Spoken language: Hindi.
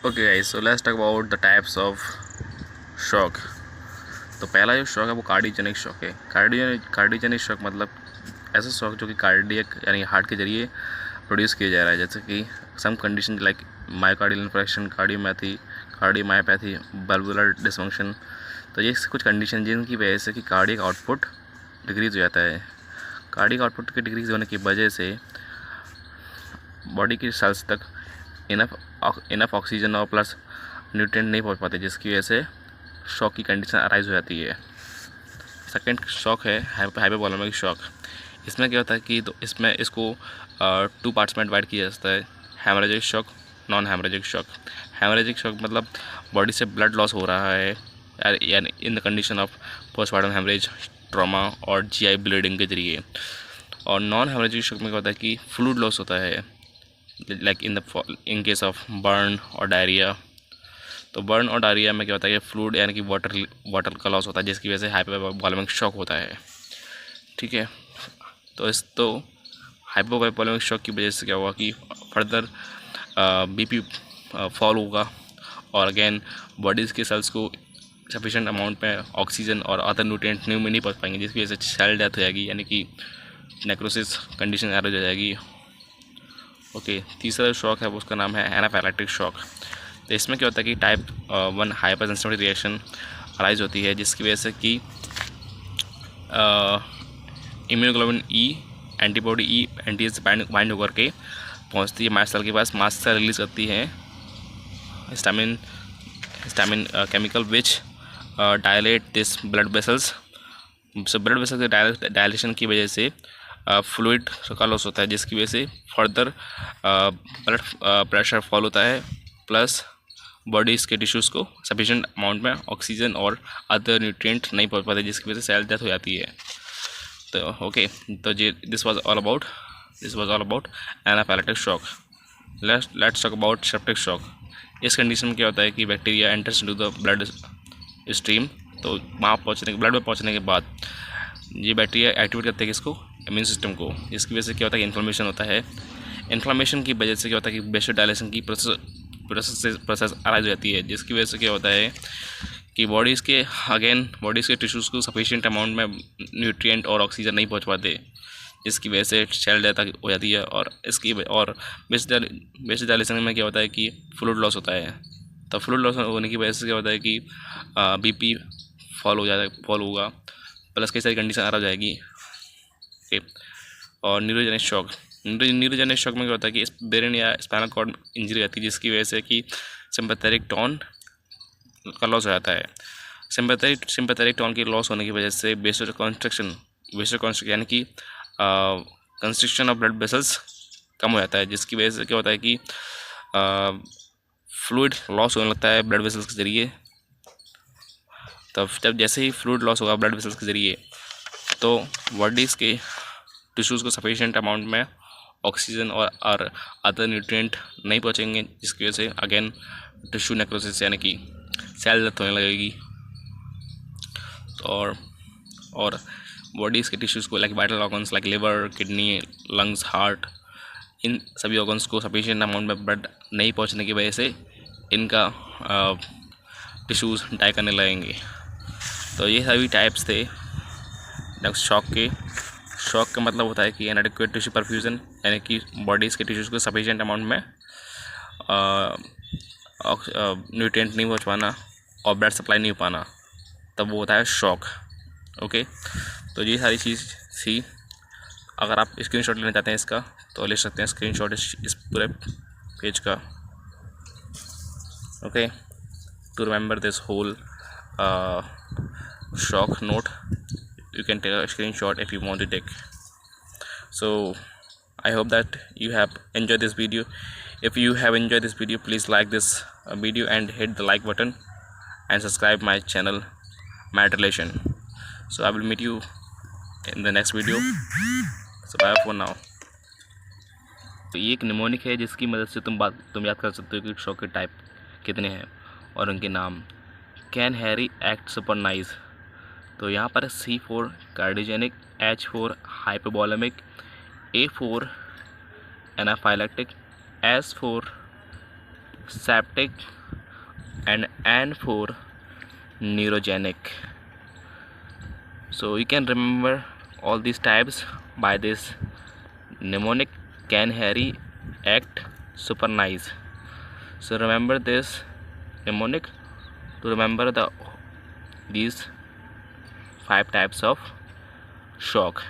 Okay guys, so let's talk about the types of shock. तो पहला जो शॉक है वो कार्डियोजेनिक शॉक है। कार्डियोजेनिक शॉक मतलब ऐसा शॉक जो कि कार्डियक यानी हार्ट के जरिए प्रोड्यूस किया जा रहा है, जैसे कि some condition like myocardial infarction, cardiomyopathy, बल्बुलर डिसफंक्शन। तो ये कुछ कंडीशन जिनकी वजह से कि कार्डियक आउटपुट डिक्रीज हो जाता है। कार्डियक आउटपुट के डिक्रीज होने की वजह से बॉडी की सेल्स तक इनफ ऑक्सीजन और प्लस न्यूट्रिएंट नहीं पहुंच पाते, जिसकी वजह से शॉक की कंडीशन अराइज हो जाती है। सेकंड शॉक है हाइपोवॉलेमिक शॉक। इसमें क्या होता है कि तो इसमें इसको 2 पार्ट्स में डिवाइड किया जाता है, haemorrhagic shock, non haemorrhagic shock. Haemorrhagic shock मतलब बॉडी से ब्लड लॉस हो रहा है यानी in the condition of postmortem haemorrhage, trauma और जीआई ब्लीडिंग के जरिए। और नॉन हेमरेजिक शॉक में क्या होता है कि फ्लूइड लॉस होता है, like in case of burn और डायरिया। तो बर्न और डायरिया में क्या होता है कि फ्लूइड यानी कि वाटर का लॉस होता है, जिसकी वजह से हाइपोवॉलेमिक शॉक होता है। ठीक है, तो हाइपोवॉलेमिक शॉक की वजह से क्या हुआ कि फर्दर बीपी फॉल होगा और अगेन बॉडीज़ के सेल्स को सफिशेंट अमाउंट में ऑक्सीजन और अदर न्यूट्रिएंट में नहीं पहुंच पाएंगे, जिसकी वजह से सेल डेथ हो जाएगी यानी कि नेक्रोसिस कंडीशन एरोज हो जाएगी। ओके, तीसरा जो शॉक है वो उसका नाम है एनाफाइलैक्टिक शॉक। तो इसमें क्या होता है कि type 1 hyper sensitivity reaction arise होती है, जिसकी वजह से कि इम्यूनोग्लोबिन ई एंटीबॉडी ई एंटीज बाइंड होकर के पहुंचती है मास्ट सेल के पास। मास्ट सेल रिलीज करती है histamine chemical which dilate this blood vessels. So blood vessel के डायलेशन की वजह से फ्लूइड का लॉस होता है, जिसकी वजह से फर्दर ब्लड प्रेशर फॉल होता है, प्लस बॉडीज़ के टिश्यूज़ को सफिशेंट अमाउंट में ऑक्सीजन और अदर न्यूट्रिएंट नहीं पहुंच पाते, जिसकी वजह से सेल डेथ हो जाती है। तो ओके, तो ये this was all about anaphylactic shock. Let's talk about septic shock. इस कंडीशन में क्या होता है कि bacteria enters into the blood stream. तो वहाँ ब्लड में पहुँचने के बाद ये बैक्टीरिया एक्टिवेट करते हैं किसको, इम्यून सिस्टम को, जिसकी वजह से क्या होता है कि इन्फ्लेमेशन होता है। इन्फ्लेमेशन की वजह से क्या होता है कि वेसोडाइलेशन की प्रोसेस अराइज हो जाती है, जिसकी वजह से क्या होता है कि बॉडीज़ के टिश्यूज़ को सफिशिएंट अमाउंट में न्यूट्रिएंट और ऑक्सीजन नहीं पहुंच पाते, जिसकी वजह से सेल डेथ हो जाती है। और वेसोडाइलेशन में क्या होता है कि फ्लूइड लॉस होता है। तो फ्लूइड लॉस होने की वजह से क्या होता है कि बीपी फॉल होगा, प्लस कई सारी कंडीशन आ जाएगी। ओके, और न्यूरोजेनिक शॉक में क्या होता है कि ब्रेन या स्पाइनल कॉर्ड इंजरी रहती है, जिसकी वजह से कि सिंपैथेटिक टोन का लॉस हो जाता है। सिंपैथेटिक टोन के लॉस होने की वजह से वेसोकंस्ट्रिक्शन यानी कि कंस्ट्रिक्शन ऑफ ब्लड वेसल्स कम हो जाता है, जिसकी वजह से क्या होता है कि फ्लूइड लॉस होने लगता है ब्लड वेसल्स के ज़रिए। तब जब जैसे ही फ्लूइड लॉस होगा ब्लड वेसल्स के ज़रिए, तो बॉडीज़ के टिश्यूज़ को सफिशिएंट अमाउंट में ऑक्सीजन और अदर न्यूट्रिएंट नहीं पहुंचेंगे, जिसकी वजह से अगेन टिश्यू नेक्रोसिस यानी कि सेल डेथ होने लगेगी। और बॉडीज़ के टिश्यूज़ को like vital organs like liver, kidney, lungs, heart, इन सभी ऑर्गन्स को सफिशिएंट अमाउंट में ब्लड नहीं पहुंचने की वजह से इनका टिश्यूज़ डाई करने लगेंगे। तो ये सभी टाइप्स थे शॉक का मतलब होता है कि इनएडिक्वेट टिश्यू परफ्यूजन, यानी कि बॉडीज़ के टिश्यूज़ को सफिशिएंट अमाउंट में न्यूट्रिएंट नहीं पहुंच पाना और ब्लड सप्लाई नहीं हो पाना, तब वो होता है शॉक। ओके, तो ये सारी चीज़ थी। अगर आप स्क्रीनशॉट लेना चाहते हैं इसका तो ले सकते हैं स्क्रीनशॉट इस पूरे पेज का। Okay, to remember this whole shock note, you can take a screenshot if you want to take. So I hope that you have enjoyed this video. If you have enjoyed this video, please like this video and hit the like button and subscribe my channel Mad Relation. So I will meet you in the next video. So bye for now. तो ये एक निमोनिक है जिसकी मदद से तुम याद कर सकते हो कि शॉक के टाइप कितने हैं और उनके नाम। Can Harry act super nice. तो यहाँ पर C4 cardiogenic, H4 hypovolaemic, A4 anaphylactic, S4 septic, and N for neurogenic. So you can remember all these types by this mnemonic: can, Harry, act, super nice. So remember this mnemonic to remember these 5 types of shock.